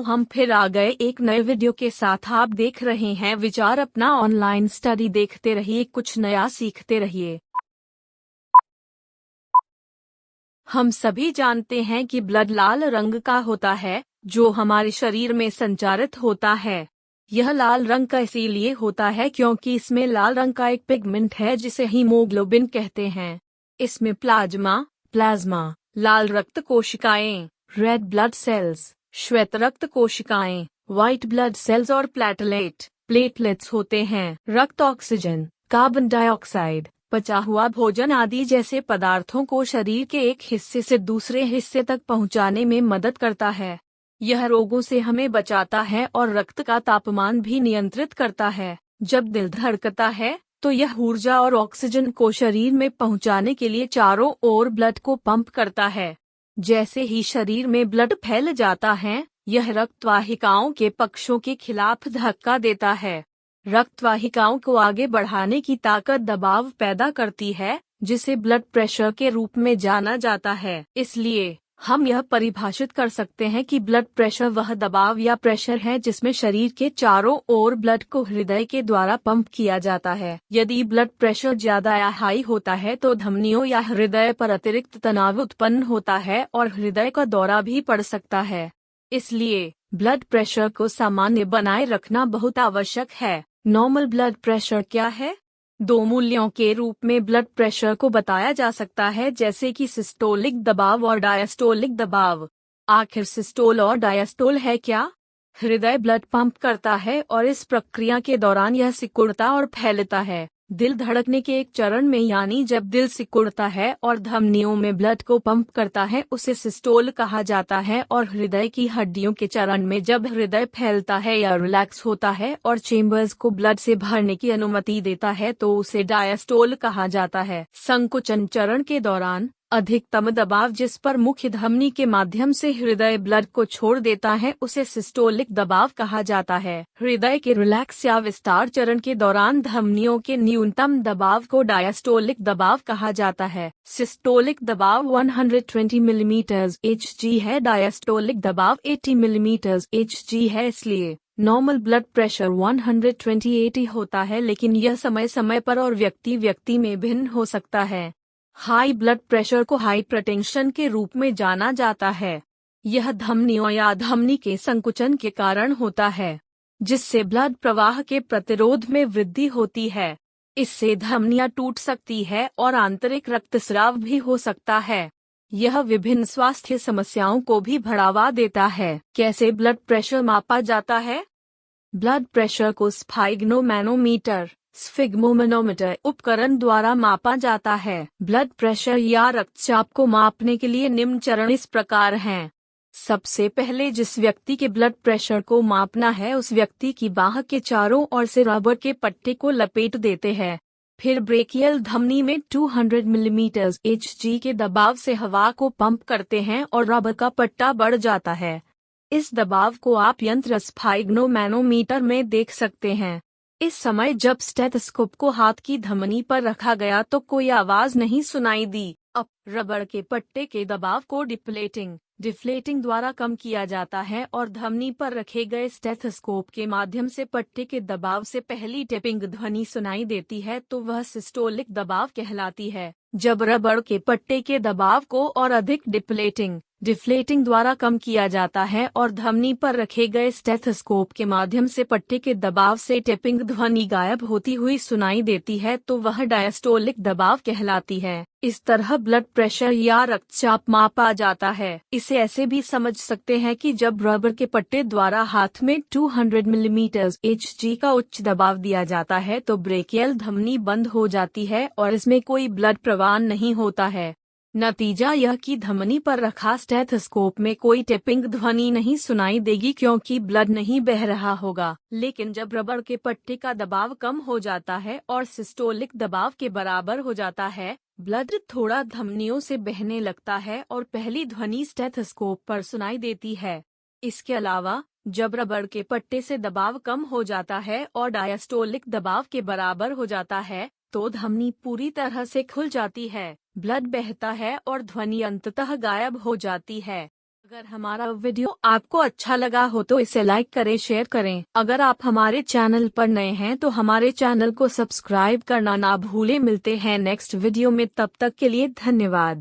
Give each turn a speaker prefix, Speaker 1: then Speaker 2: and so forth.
Speaker 1: हम फिर आ गए एक नए वीडियो के साथ। आप देख रहे हैं विचार अपना ऑनलाइन स्टडी। देखते रहिए, कुछ नया सीखते रहिए। हम सभी जानते हैं कि ब्लड लाल रंग का होता है, जो हमारे शरीर में संचारित होता है। यह लाल रंग का इसीलिए होता है क्योंकि इसमें लाल रंग का एक पिगमेंट है जिसे हीमोग्लोबिन कहते हैं। इसमें प्लाज्मा, लाल रक्त कोशिकाएं, रेड ब्लड सेल्स, श्वेत रक्त कोशिकाएं, व्हाइट ब्लड सेल्स और प्लेटलेट्स होते हैं। रक्त ऑक्सीजन, कार्बन डाइऑक्साइड, पचा हुआ भोजन आदि जैसे पदार्थों को शरीर के एक हिस्से से दूसरे हिस्से तक पहुंचाने में मदद करता है। यह रोगों से हमें बचाता है और रक्त का तापमान भी नियंत्रित करता है। जब दिल धड़कता है तो यह ऊर्जा और ऑक्सीजन को शरीर में पहुंचाने के लिए चारों ओर ब्लड को पंप करता है। जैसे ही शरीर में ब्लड फैल जाता है, यह रक्त वाहिकाओं के पक्षों के खिलाफ धक्का देता है। रक्त वाहिकाओं को आगे बढ़ाने की ताकत दबाव पैदा करती है, जिसे ब्लड प्रेशर के रूप में जाना जाता है। इसलिए हम यह परिभाषित कर सकते हैं कि ब्लड प्रेशर वह दबाव या प्रेशर है जिसमें शरीर के चारों ओर ब्लड को हृदय के द्वारा पंप किया जाता है। यदि ब्लड प्रेशर ज्यादा या हाई होता है तो धमनियों या हृदय पर अतिरिक्त तनाव उत्पन्न होता है और हृदय का दौरा भी पड़ सकता है। इसलिए ब्लड प्रेशर को सामान्य बनाए रखना बहुत आवश्यक है। नॉर्मल ब्लड प्रेशर क्या है? दो मूल्यों के रूप में ब्लड प्रेशर को बताया जा सकता है, जैसे कि सिस्टोलिक दबाव और डायस्टोलिक दबाव। आखिर सिस्टोल और डायस्टोल है क्या? हृदय ब्लड पंप करता है और इस प्रक्रिया के दौरान यह सिकुड़ता और फैलता है। दिल धड़कने के एक चरण में, यानी जब दिल सिकुड़ता है और धमनियों में ब्लड को पंप करता है, उसे सिस्टोल कहा जाता है। और हृदय की हड्डियों के चरण में, जब हृदय फैलता है या रिलैक्स होता है और चेम्बर्स को ब्लड से भरने की अनुमति देता है, तो उसे डायस्टोल कहा जाता है। संकुचन चरण के दौरान अधिकतम दबाव जिस पर मुख्य धमनी के माध्यम से हृदय ब्लड को छोड़ देता है, उसे सिस्टोलिक दबाव कहा जाता है। हृदय के रिलैक्स या विस्तार चरण के दौरान धमनियों के न्यूनतम दबाव को डायस्टोलिक दबाव कहा जाता है। सिस्टोलिक दबाव 120 मिलीमीटर Hg है, डायस्टोलिक दबाव 80 मिलीमीटर Hg है। इसलिए नॉर्मल ब्लड प्रेशर 120/80 होता है, लेकिन यह समय समय पर और व्यक्ति में भिन्न हो सकता है। हाई ब्लड प्रेशर को हाइपरटेंशन के रूप में जाना जाता है। यह धमनियों या धमनी के संकुचन के कारण होता है, जिससे ब्लड प्रवाह के प्रतिरोध में वृद्धि होती है। इससे धमनियां टूट सकती है और आंतरिक रक्तस्राव भी हो सकता है। यह विभिन्न स्वास्थ्य समस्याओं को भी बढ़ावा देता है। कैसे ब्लड प्रेशर मापा जाता है? ब्लड प्रेशर को स्फिग्मोमैनोमीटर उपकरण द्वारा मापा जाता है। ब्लड प्रेशर या रक्तचाप को मापने के लिए निम्न चरण इस प्रकार हैं। सबसे पहले जिस व्यक्ति के ब्लड प्रेशर को मापना है, उस व्यक्ति की बाह के चारों ओर से रबर के पट्टे को लपेट देते हैं। फिर ब्रेकियल धमनी में 200 मिलीमीटर Hg के दबाव से हवा को पंप करते हैं और रबर का पट्टा बढ़ जाता है। इस दबाव को आप यंत्र स्फिग्मोमैनोमीटर में देख सकते हैं। इस समय जब स्टेथोस्कोप को हाथ की धमनी पर रखा गया तो कोई आवाज नहीं सुनाई दी। अब रबर के पट्टे के दबाव को डिफ्लेटिंग द्वारा कम किया जाता है और धमनी पर रखे गए स्टेथोस्कोप के माध्यम से पट्टे के दबाव से पहली टेपिंग ध्वनि सुनाई देती है, तो वह सिस्टोलिक दबाव कहलाती है। जब रबर के पट्टे के दबाव को और अधिक डिफ्लेटिंग द्वारा कम किया जाता है और धमनी पर रखे गए स्टेथोस्कोप के माध्यम से पट्टे के दबाव से टेपिंग ध्वनि गायब होती हुई सुनाई देती है, तो वह डायस्टोलिक दबाव कहलाती है। इस तरह ब्लड प्रेशर या रक्तचाप मापा जाता है। इसे ऐसे भी समझ सकते हैं कि जब रबर के पट्टे द्वारा हाथ में 200 मिलीमीटर Hg का उच्च दबाव दिया जाता है, तो ब्रेकियल धमनी बंद हो जाती है और इसमें कोई ब्लड प्रवाह नहीं होता है। नतीजा यह कि धमनी पर रखा स्टेथोस्कोप में कोई टेपिंग ध्वनि नहीं सुनाई देगी, क्योंकि ब्लड नहीं बह रहा होगा। लेकिन जब रबर के पट्टे का दबाव कम हो जाता है और सिस्टोलिक दबाव के बराबर हो जाता है, ब्लड थोड़ा धमनियों से बहने लगता है और पहली ध्वनि स्टेथोस्कोप पर सुनाई देती है। इसके अलावा जब रबर के पट्टे से दबाव कम हो जाता है और डायस्टोलिक दबाव के बराबर हो जाता है, तो धमनी पूरी तरह से खुल जाती है, ब्लड बहता है और ध्वनि अंततः गायब हो जाती है। अगर हमारा वीडियो आपको अच्छा लगा हो तो इसे लाइक करें, शेयर करें। अगर आप हमारे चैनल पर नए हैं तो हमारे चैनल को सब्सक्राइब करना ना भूलें। मिलते हैं नेक्स्ट वीडियो में, तब तक के लिए धन्यवाद।